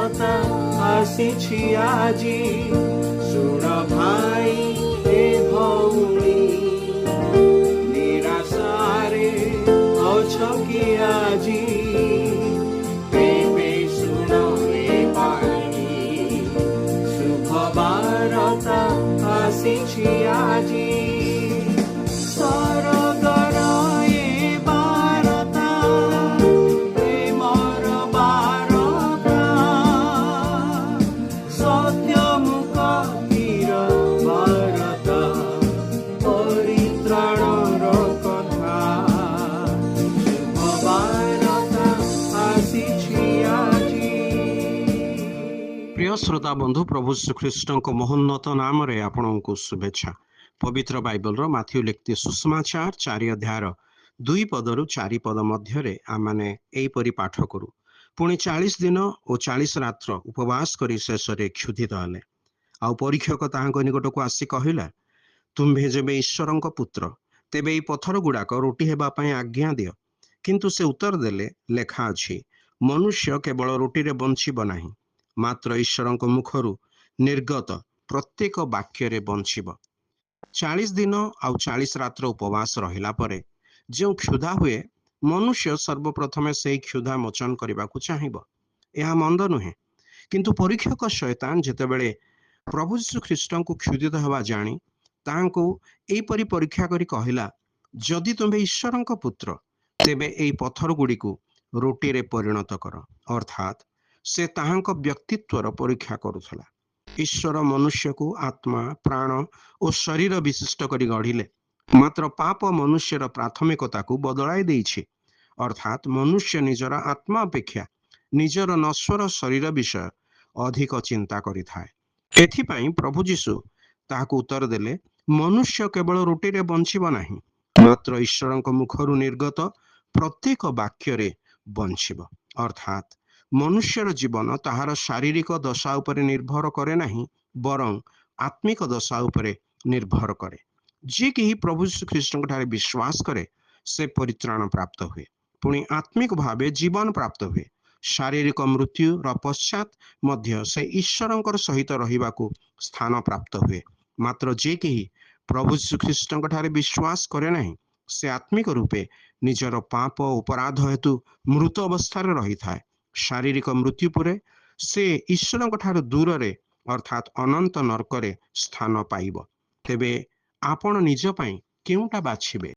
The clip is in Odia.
ବାରତା ଆସିଛି ଆଜି। ଶୁଣ ଭାଇ ଏ ଭଉଣୀ, ନିରାଶାରେ ଅଛ କି ଆଜି? ତେବେ ଶୁଣ ଏ ଭାଇ, ଶୁଭ ବାରତା ଆସିଛି ଆଜି। ସରଗର ଏ ବାରତା, ପ୍ରେମର ବାରତା, ସତ୍ୟମୁଖୀର ବାରତା, ପରିତ୍ରାଣର କଥା। ଶୁଭ ବାରତା ଆସିଛି ଆଜି। ପ୍ରିୟ ଶ୍ରୋତା ବନ୍ଧୁ, ପ୍ରଭୁ ଶ୍ରୀଖ୍ରୀଷ୍ଟଙ୍କ ମହୋନ୍ନତ ନାମରେ ଆପଣଙ୍କୁ ଶୁଭେଚ୍ଛା। ପବିତ୍ର ବାଇବଲର ମାଥ୍ୟୁ ଲିଖିତ ସୁସମାଚାର 4 ଅଧ୍ୟାୟର 2 ପଦରୁ 4 ପଦ ମଧ୍ୟରେ ଆମମାନେ ଏହିପରି ପାଠ କରୁ। ପୁଣି 40 ଦିନ ଓ 40 ରାତ୍ର ଉପବାସ କରି ଶେଷରେ କ୍ଷୁଧିତ ହେଲେ। ଆଉ ପରୀକ୍ଷକ ତାହାଙ୍କ ନିକଟକୁ ଆସି କହିଲା, ତୁମ୍ଭେ ଯେବେ ଈଶ୍ୱରଙ୍କ ପୁତ୍ର, ତେବେ ଏହି ପଥର ଗୁଡାକ ରୁଟି ହେବା ପାଇଁ ଆଜ୍ଞା ଦିଅ। କିନ୍ତୁ ସେ ଉତ୍ତର ଦେଲେ, ଲେଖା ଅଛି, ମନୁଷ୍ୟ କେବଳ ରୁଟିରେ ବଞ୍ଚିବ ନାହିଁ, ମାତ୍ର ଈଶ୍ୱରଙ୍କ ମୁଖରୁ ନିର୍ଗତ ପ୍ରତ୍ୟେକ ବାକ୍ୟରେ ବଞ୍ଚିବ। 40 ଦିନ ଆଉ 40 ରାତ୍ର ଉପବାସ ରହିଲା ପରେ ଯେଉଁ କ୍ଷୁଧା ହୁଏ, ମନୁଷ୍ୟ ସର୍ବପ୍ରଥମେ ସେହି କ୍ଷୁଧା ମୋଚନ କରିବାକୁ ଚାହିଁବ। ଏହା ମନ୍ଦ ନୁହେଁ। କିନ୍ତୁ ପରୀକ୍ଷକ ଶୈତାନ ଯେତେବେଳେ ପ୍ରଭୁ ଯୀଶୁଖ୍ରୀଷ୍ଟଙ୍କୁ କ୍ଷୁଧିତ ହେବା ଜାଣି ତାହାଙ୍କୁ ଏହିପରି ପରୀକ୍ଷା କରି କହିଲା, ଯଦି ତୁମ୍ଭେ ଈଶ୍ୱରଙ୍କ ପୁତ୍ର, ତେବେ ଏହି ପଥର ଗୁଡ଼ିକୁ ରୁଟିରେ ପରିଣତ କର। ଅର୍ଥାତ୍ ସେ ତାହାଙ୍କ ବ୍ୟକ୍ତିତ୍ୱର ପରୀକ୍ଷା କରୁଥିଲା। ଈଶ୍ୱର ମନୁଷ୍ୟକୁ ଆତ୍ମା, ପ୍ରାଣ ଓ ଶରୀର ବିଶିଷ୍ଟ କରି ଗଢ଼ିଲେ, ମାତ୍ର ପାପ ମନୁଷ୍ୟର ପ୍ରାଥମିକତାକୁ ବଦଳାଇ ଦେଇଛି। ଅର୍ଥାତ୍ ମନୁଷ୍ୟ ନିଜର ଆତ୍ମା ଅପେକ୍ଷା ନିଜର ନଶ୍ୱର ଶରୀର ବିଷୟ ଅଧିକ ଚିନ୍ତା କରିଥାଏ। ଏଥିପାଇଁ ପ୍ରଭୁ ଯୀଶୁ ତାହାକୁ ଉତ୍ତର ଦେଲେ, ମନୁଷ୍ୟ କେବଳ ରୁଟିରେ ବଞ୍ଚିବ ନାହିଁ, ମାତ୍ର ଈଶ୍ୱରଙ୍କ ମୁଖରୁ ନିର୍ଗତ ପ୍ରତ୍ୟେକ ବାକ୍ୟରେ ବଞ୍ଚିବ। ଅର୍ଥାତ୍ ମନୁଷ୍ୟର ଜୀବନ ତାହାର ଶାରୀରିକ ଦଶା ଉପରେ ନିର୍ଭର କରେ ନାହିଁ, ବରଂ ଆତ୍ମିକ ଦଶା ଉପରେ ନିର୍ଭର କରେ। ଯିଏ କେହି ପ୍ରଭୁ ଶ୍ରୀଖ୍ରୀଷ୍ଟଙ୍କ ଠାରେ ବିଶ୍ୱାସ କରେ, ସେ ପରିତ୍ରାଣ ପ୍ରାପ୍ତ ହୁଏ, ପୁଣି ଆତ୍ମିକ ଭାବେ ଜୀବନ ପ୍ରାପ୍ତ ହୁଏ। ଶାରୀରିକ ମୃତ୍ୟୁର ପଶ୍ଚାତ ମଧ୍ୟ ସେ ଈଶ୍ୱରଙ୍କର ସହିତ ରହିବାକୁ ସ୍ଥାନ ପ୍ରାପ୍ତ ହୁଏ। ମାତ୍ର ଯିଏ କେହି ପ୍ରଭୁ ଶ୍ରୀଖ୍ରୀଷ୍ଟଙ୍କ ଠାରେ ବିଶ୍ୱାସ କରେ ନାହିଁ, ସେ ଆତ୍ମିକ ରୂପେ ନିଜର ପାପ ଅପରାଧ ହେତୁ ମୃତ ଅବସ୍ଥାରେ ରହିଥାଏ। ଶାରୀରିକ ମୃତ୍ୟୁ ପରେ ସେ ଈଶ୍ୱରଙ୍କ ଠାରୁ ଦୂରରେ ଅର୍ଥାତ୍ ଅନନ୍ତ ନର୍କରେ ସ୍ଥାନ ପାଇବ। ତେବେ ଆପଣ ନିଜ ପାଇଁ କେଉଁଟା ବାଛିବେ?